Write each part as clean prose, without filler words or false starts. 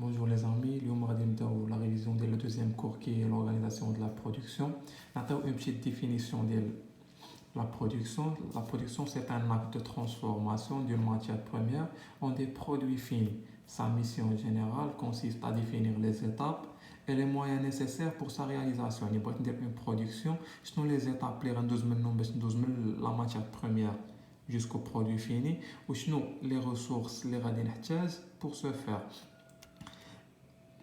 Bonjour les amis, اليوم غادي نبداو la révision ديال le deuxième cours qui est l'organisation de la production. نعطيو une petite définition ديال la production. La production c'est un acte de transformation d'une matière première en des produits finis. Sa mission générale consiste à définir les étapes et les moyens nécessaires pour sa réalisation. يعني بغيت ندير une production, شنو les étapes اللي غندوز منهم باش ندوز من la matière première jusqu'au produit fini وشنو les ressources اللي غادي نحتاج pour ce faire.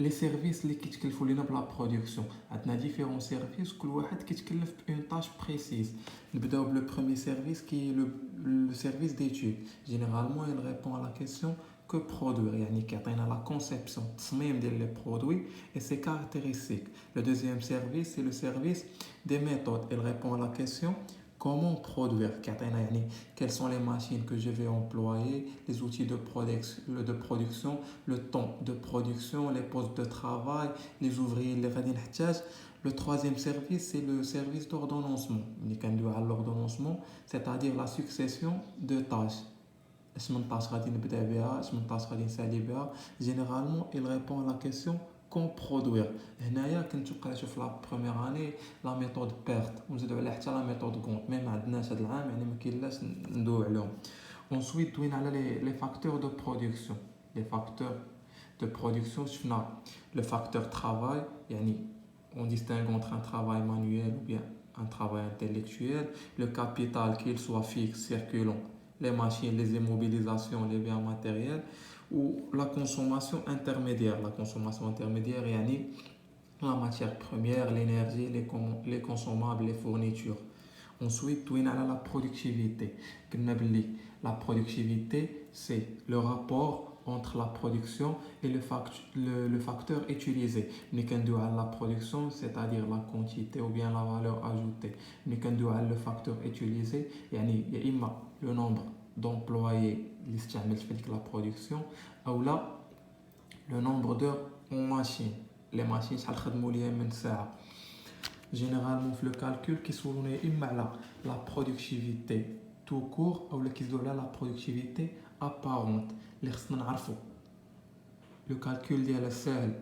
Les services اللي كيتكلفوا لينا بلا برودكسيون عندنا ديفيرون سيرفيس كل واحد كيتكلف بون طاش بريسيز نبداو بلو بروميير سيرفيس كي لو سيرفيس ديتود جينيرالمون il répond à la question que produire يعني كيعطينا لا كونسيبسيون التصميم ديال لي برودوي et ses caractéristiques. Le deuxième service c'est le service des méthodes, il répond à la question comment produire كيعطينا يعني quelles sont les machines que je vais employer, les outils de production, le temps de production, les postes de travail, les ouvriers اللي غادي نحتاج. Le troisième service c'est le service d'ordonnancement اللي كندويو على l'ordonnancement, c'est-à-dire la succession de tâches. اش من طاش غادي نبدا بها, اش من طاش غادي نسالي بها. Généralement il répond à la question كون برودوير. هنايا كنتوقع في لا بروميير اني لا ميثود بيرت ونزيدو عليها حتى لا ميثود كونت مي ما عندناش هذا العام يعني ما كاينلاش ندويو عليهم. Ensuite دوينا على لي فاكتور دو برودكسيون. لي فاكتور دو برودكسيون شفنا لو فاكتور travail يعني on distingue entre un travail manuel ou bien un travail intellectuel. Le capital qu'il soit fixe circulant, les machines, les immobilisations, les biens matériels ou la consommation intermédiaire. La consommation intermédiaire يعني la matière première, l'énergie, les consommables, les fournitures. Ensuite دوينا على la productivité. قلنا بلي la productivité c'est le rapport entre la production et le facteur utilisé. ملي كندويو على la production c'est-à-dire la quantité ou bien la valeur ajoutée. ملي كندويو على le facteur utilisé يعني يا إما le nombre d'employés اللي استعملت في ديك la production أو لا le nombre d'heures en machine. Les machines شحال خدموا ليا من ساعة. Généralement في le calcul كيسولونا يا إما على la productivité tout court أو كيسولو على la productivité apparente اللي خصنا نعرفو. لو كالكول ديالها ساهل,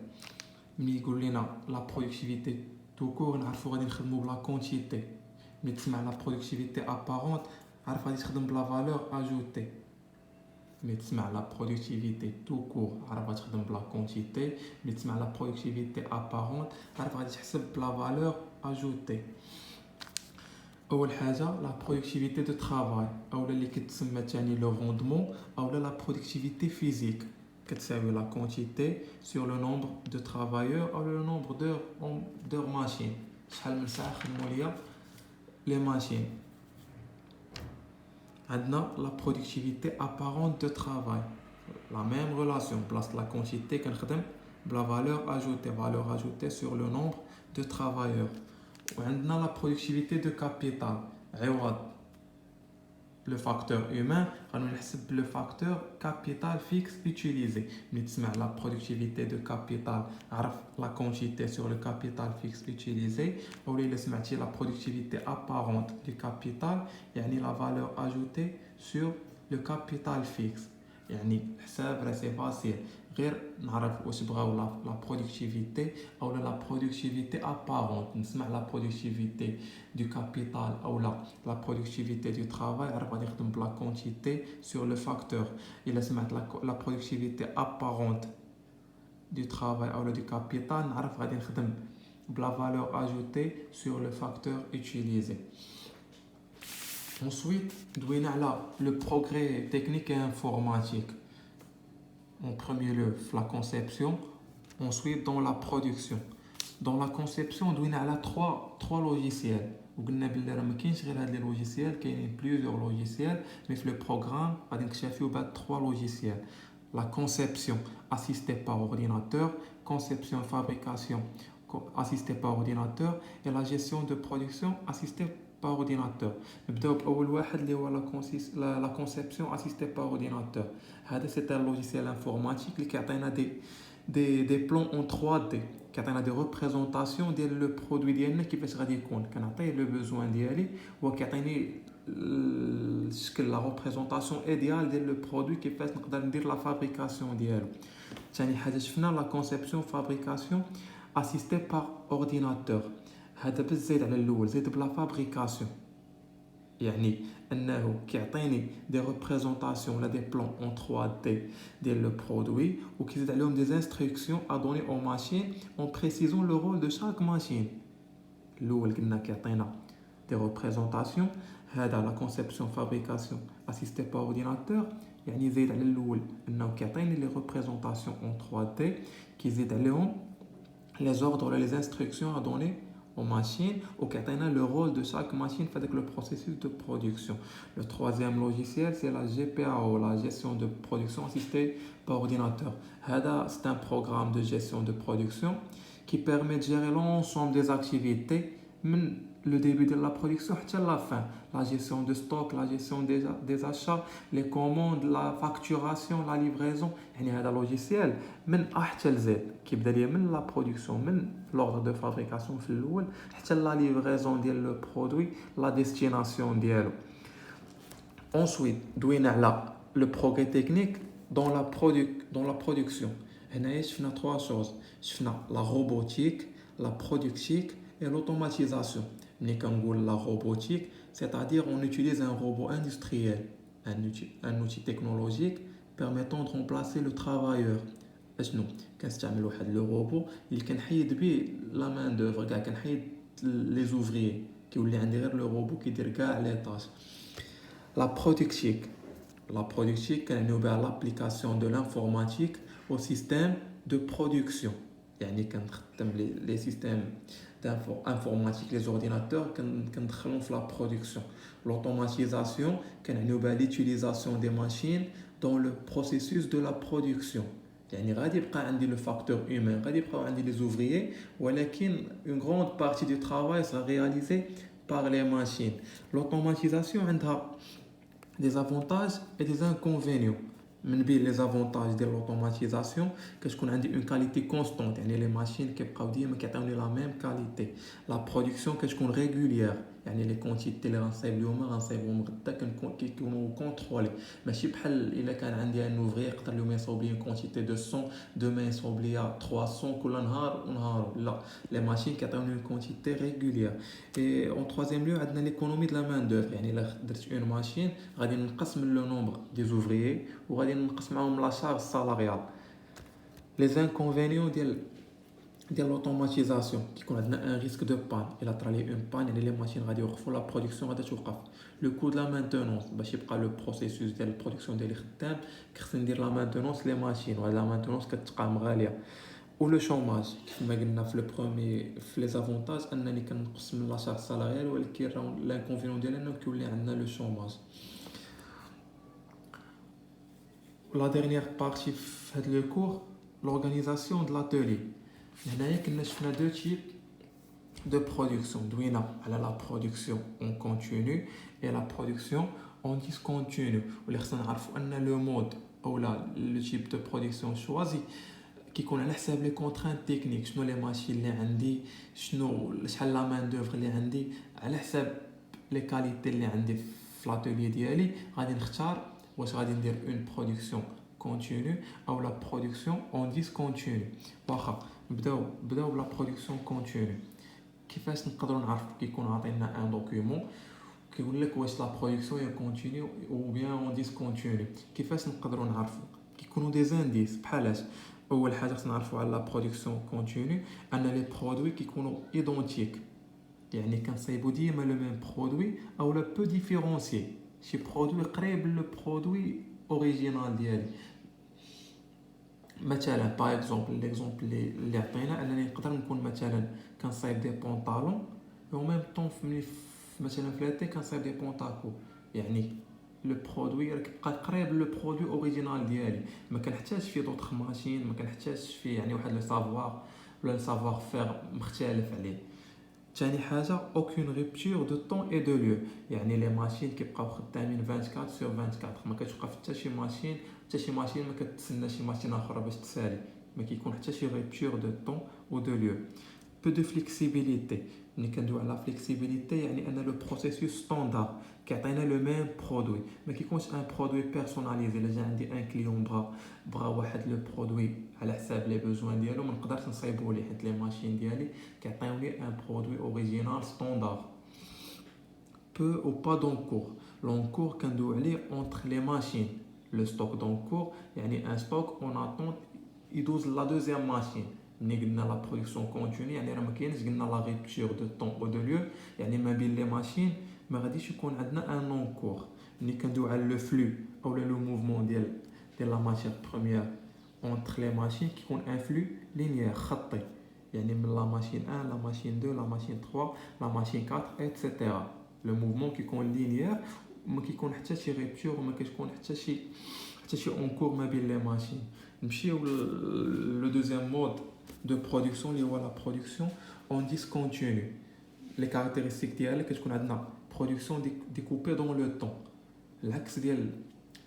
ملي يقول لنا لا برودكتيفيتي تو كور نعرفو غادي نخدمو بلا كونتيتي. ملي تسمع لا برودكتيفيتي ابارونت عارف غادي تخدم بلا فالور اجوتي. ملي تسمع لا برودكتيفيتي تو كور عارف غادي تخدم بلا كونتيتي. ملي تسمع لا برودكتيفيتي ابارونت عارف غادي تحسب بلا فالور اجوتي. اول حاجه لا برودكتيفيتي دو ترافاي اولا اللي كتسمى ثاني لو روندمون اولا لا برودكتيفيتي فيزيك كتساوي لا كونتيتي سور لو نومبر دو ترافايور او لو نومبر دور ماشين. شحال من ساعه خدموا ليا لي ماشين. عندنا لا برودكتيفيتي ابارونت دو ترافاي لا ميم ريلاسيون بلاص لا كونتيتي كنخدم بلا فالور اجوتي سور لو نومبر دو ترافايور. وعندنا لا برودكتيفيتي دو كابيتال عوض le facteur humain غادي نحسب le facteur capital fixe utilisé. ملي تسمع la productivité de capital عرف la quantité sur le capital fixe utilisé. ou الا سمعتي la productivité apparente du capital يعني la valeur ajoutée sur le capital fixe. يعني حساب راه سي فاسيل غير نعرف واش بغاو لا برودكتيفيتي او لا برودكتيفيتي ابارونت. نسمع لا برودكتيفيتي دو كابيتال او لا برودكتيفيتي دو ترافاي عرف غادي نخدم بلا كونتيتي سور لو فاكتور. الا سمعت لا برودكتيفيتي ابارونت دو ترافاي او دو كابيتال نعرف غادي نخدم بلا فالور اجوتي سور لو فاكتور utilisé. Ensuite دوينا على le progrès technique et informatique. En premier lieu la conception, ensuite dans la production. Dans la conception دوينا على trois logiciels. وقلنا بلي راه ما كاينش غير هاد لي لوجيسيال, كاينين plusieurs logiciels mais في le programme غادي نكتشفيو بهاد trois logiciels. La conception assistée par ordinateur, conception et fabrication assistée par ordinateur et la gestion de production assistée par ordinateur. نبداو باول واحد اللي هو لا كونسيبسيون اسيستي بار اورديناتور. هذا سي ان لوجيسيال انفورماتيك اللي كيعطينا دي بلون اون 3 دي, كيعطينا دي ريبريزونطاسيون ديال لو برودوي ديالنا كيفاش غادي يكون. كنعطيه لو بوزوان ديالي هو كيعطيني الشكل لا ريبريزونطاسيون ايديال ديال لو برودوي كيفاش نقدر ندير لا فابريكاسيون ديالو. ثاني حاجه شفنا لا كونسيبسيون فابريكاسيون اسيستي بار اورديناتور. هذا بالزيد على الاول زيد بلا فابريكاسيون، يعني انه كيعطيني دي ريبريزونطاسيون ولا دي بلان اون 3 دي ديال لو برودوي وكيزيد عليهم دي انستركسيون ا دوني او ماشين اون بريسيزون لو رول دو شاك ماشين. الاول قلنا كيعطينا دي ريبريزونطاسيون، هذا لا كونسيبسيون فابريكاسيون اسيستي بار اورديناتور، يعني زيد على الاول انه كيعطيني لي ريبريزونطاسيون اون 3 دي كيزيد عليهم لي زوردر ولا لي انستركسيون ا دوني aux machines ou qui atteint le rôle de chaque machine avec le processus de production. Le troisième logiciel, c'est la GPAO, la gestion de production assistée par ordinateur. C'est un programme de gestion de production qui permet de gérer l'ensemble des activités, le début de la production jusqu'à la fin. La gestion de stock, la gestion des achats, les commandes, la facturation, la livraison. يعني هذا logiciel من A حتى ل Z كيبدا ليا من لا برودكسيون من l'ordre de fabrication في الاول حتى لا livraison ديال لو برودوي لا ديستيناسيون ديالو. ensuite دوينا على le progrès technique dans la production. هنايا شفنا 3 choses. شفنا la robotique, la productique et l'automatisation. ملي كنقول la robotique, c'est-à-dire on utilise un robot industriel, un outil technologique permettant de remplacer le travailleur. اشنو كنستعمل واحد لو روبو اللي كنحيد به لا مان دوفر كاع، كنحيد لي زوفريي، كيولي عندي غير لو روبو كيدير كاع لي طاش. لا برودكتيك كنعنيو بها لابليكاسيون دو لانفورماتيك او سيستيم دو برودكسيون، يعني كنخدم لي سيستيم انفورماتيك لي زورديناتور كندخلهم في لا برودكسيون. لوتوماتيزاسيون كنعنيو بها ليوتيليزاسيون دي ماشين dans le processus de la production. يعني غادي يبقى عندي le facteur humain، غادي يبقاو عندي les ouvriers، ولكن une grande partie du travail sera réalisé par les machines. L'automatisation عندها des avantages et des inconvénients. من بين les avantages de l'automatisation كتكون عندي une qualité constante، يعني les machines كيبقاو ديما كيعطيوني la même qualité. La production كتكون régulière، يعني لي كونتيتي اللي غنصايب اليوم غنصايبهم غدا كيكونوا كونترولي، ماشي بحال الا كان عندي ان اوفري يقدر اليوم يصاوب لي كونتيتي 200 دوما يصاوب لي 300 كل نهار ونهار. لا، لي ماشين كيعطيوني كونتيتي ريغوليير. اي اون troisième lieu عندنا ليكونومي د لا مان دوفر، يعني الا درت اون ماشين غادي نقص من لو نومبر دي زوفريي وغادي نقص معاهم لا شارج سالاريال. لي زانكونفينيون ديال لوتوماتيزاسيون كيكون عندنا ان ريسك دو بان، الا طرا لي اون بان يعني لي ماشين غادي يوقفوا، لا برودكسيون غادي توقف. لو كو د لا مانتونونس باش يبقى لو بروسيسوس ديال البرودكسيون ديالي خدام خصني ندير لا مانتونونس لي ماشين، وهاد لا مانتونونس كتقام غاليه. و لو شوماج كيف ما قلنا في لو برومي في لي زافونتاج انني كنقص من لا شارج سالاريال، ولكن راه لانكونفينيون ديالها انه كيولي عندنا لو شوماج. لا ديرنيير بارتي في هاد لو كور لورغانيزاسيون د لاتولي. هنايا كنا شفنا دو تيب de production. دوينا على la production en continu et la production en discontinu. واللي خصنا نعرفوا ان لو مود او لا لو تيب دو برودكسيون شوازي كيكون على حساب لي كونترانت تكنيك، شنو لي ماشين اللي عندي، شنو شحال لا مان دوفر اللي عندي، على حساب لي كاليتي اللي عندي في لاتولي ديالي غادي نختار واش غادي ندير اون برودكسيون كونتينيو او لا برودكسيون اون ديسكونتينيو. واخا نبداو بلا برودكسيون كونتينيو. كيفاش نقدروا نعرفوا؟ كيكون عطينا ان دوكيومون كيقول لك واش لا برودكسيون هي كونتينيو او بيان اون ديسكونتينيو. كيفاش نقدروا نعرفوا؟ كيكونوا دي زانديس بحالاش. اول حاجه خصنا نعرفوا على لا برودكسيون كونتينيو ان لي برودوي كيكونوا ايدونتيك، يعني كنصايبوا ديما لو ميم برودوي او لا بو ديفيرونسي، شي برودوي قريب لو برودوي اوريجينال ديالي. مثلا باغ اكزومبل ليكزومبل اللي عطينا انني نقدر نكون مثلا كنصايب دي بونطالون او ميم طون مثلا في لاتي كنصايب دي بونطاكو، يعني لو برودوي راه كيبقى قريب لو برودوي اوريجينال ديالي، ما كنحتاجش فيه دوطخ ماشين، ما كنحتاجش فيه يعني واحد لو سافوار ولا سافوار فير مختلف عليه. ثاني حاجه اوكين ريبتور دو طون اي دو ليو، يعني لي ماشين كيبقاو خدامين 24 سور 24، ما كتوقف حتى شي ماشين ما كتسنى شي ماشين اخرى باش تسالي، ما كيكون حتى شي ريبتور دو طون او دو ليو. peu de flexibilité. ملي كندوي على flexibilité يعني ان لو بروسيسوس ستاندار كيعطينا لو ميم برودوي ما كيكونش ان برودوي بيرسوناليزي. الا جا عندي ان كليون بغا واحد لو برودوي على حساب لي بوزوان ديالو ما نقدرش نصايبو ليه حيت لي ماشين ديالي كيعطيوني ان برودوي اوريجينال ستاندار. peu ou pas d'encours. L'encours كندوي عليه entre les machines. Le stock d'encours يعني un stock en attente يدوز la deuxième machine. ملي قلنا لا برودكسيون كونتيني يعني راه ما كاينش قلنا لا ريبتور دو طون او دو ليو يعني ما بين لي ماشين ما غاديش يكون عندنا ان اونكور. ملي كندوي على لو فلو او لو موفمون ديال لا ماتيير بروميير اونتر لي ماشين كيكون ان فلو لينيير خطي يعني من لا ماشين 1 لا ماشين 2 لا ماشين 3 لا ماشين 4 ايتترا. لو موفمون كيكون لينيير وما كيكون حتى شي ريبتور وما كتكون حتى شي اونكور ما بين لي ماشين. نمشيو لو دوزيام مود de production اللي هو لا برودكسيون اون ديسكونتينيو. لي كاركتيرستيك ديالها كتكون عندنا برودكسيون ديكوبي دون لو طون العكس ديال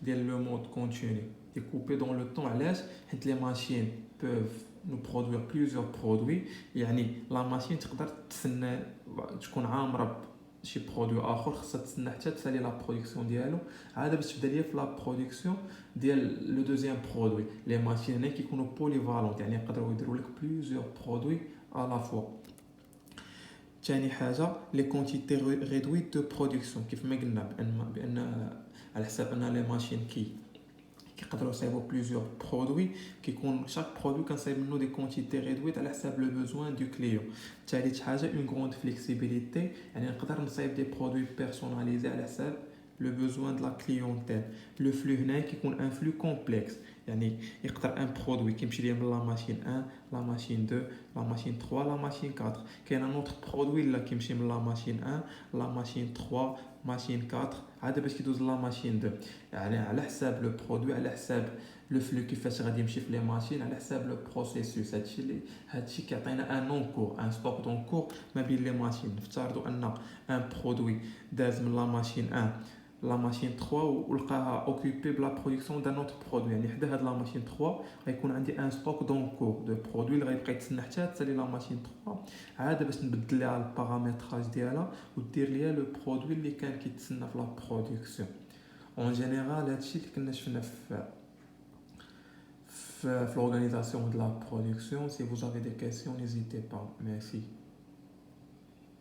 لو مود كونتينيو ديكوبي دون لو طون. علاش؟ حيت لي ماشين بوف نو برودوير بليزيور برودوي يعني لا ماشين تقدر تسنى تكون عامره شي برودوي اخر خصها تسنى حتى تسالي لا برودكسيون ديالو عاد باش تبدا ليا في لا برودكسيون ديال لو دوزيام برودوي. لي ماشين هنا كيكونوا بوليفالونت يعني يقدروا يديروا لك بليزيور برودوي ا لا فوا. ثاني حاجه لي كونتيتي ريدويت دو برودكسيون كيف ما قلنا بان على حساب ان لي ماشين كيقدروا يصايبوا بليزيور برودوي كيكون شاك برودوي كنصايب منه دي كونتيتي ريدويت على حساب لو بوزوان دو كليون. ثالث حاجه اون غروند فليكسيبيليتي يعني نقدر نصايب دي برودوي بيرسوناليزي على حساب لو بوزوان دو لا كليونتيل. لو فلو هنا كيكون ان فلو كومبلكس يعني يقدر ان برودوي كيمشي ليا من لا ماشين 1 لا ماشين 2 لا ماشين 3 لا ماشين 4 كاين ان اوتر برودوي لا كيمشي من لا ماشين 1 لا ماشين 3 ماشين 4 عاد باش كيدوز لا ماشين 2 يعني على حساب لو برودوي على حساب لو فلو كيفاش غادي يمشي في لي ماشين على حساب لو بروسيسوس. هادشي كيعطينا ان اونكور ان ستوك دونكور ما بين لي ماشين. نفترضوا ان ان برودوي داز من لا ماشين 1 لا ماشين 3 ولقاها اوكوبي بلا برودكسيون دان اوتر برودوي يعني حدا هاد لا ماشين 3 غيكون عندي ان ستوك دونكور دو برودوي اللي غيبقى يتسنى حتى تسالي لا ماشين 3 عاد باش نبدل ليها البارامتراج ديالها ودير ليا لو برودوي اللي كان كيتسنى في لا برودكسيون. اون جينيرال هادشي اللي كنا شفنا في l'organisation de la production. Si vous avez des questions, n'hésitez pas. Merci.